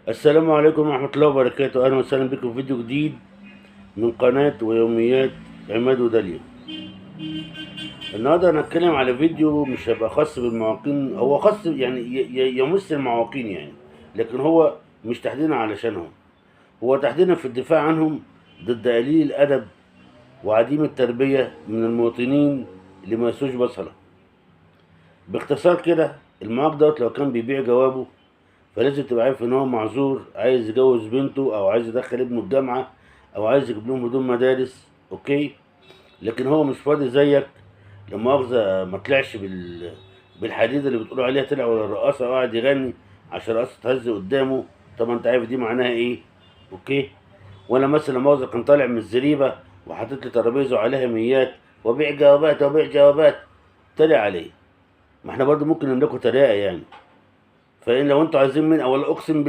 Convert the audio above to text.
السلام عليكم ورحمة الله وبركاته. أهلا وسهلا بكم في فيديو جديد من قناة ويوميات عماد وداليا. النهاردة هنتكلم على فيديو مش هيبقى خاص بالمعاقين، هو خاص يعني يمس المعاقين يعني، لكن هو مش تحديدا علشانهم، هو تحديدا في الدفاع عنهم ضد قليل الأدب وعديم التربية من المواطنين اللي ما يسوش بصلة. باختصار كده، المعاق دوت لو كان بيبيع جوابه فلازم تبقى عارف ان هو معذور، عايز يجوز بنته او عايز يدخل ابنه الجامعه او عايز يجيب لهم هدوم مدارس، اوكي. لكن هو مش فاضي زيك، لا مؤاخذه، ما طلعش بالحديد اللي بتقولوا عليها، طلع ولا الرقاصه وقعد يغني عشان الرقاصه تهز قدامه. طبعا انت عارف دي معناها ايه، اوكي. ولا مثلا لا مؤاخذه كان طالع من الزريبه وحاطط لي ترابيزه عليها ميات وبيع جوابات وبيع جوابات، طلع عليه. ما احنا برضو ممكن نملكوا تريقه يعني. فإن لو انتوا عايزين من، اولا اقسم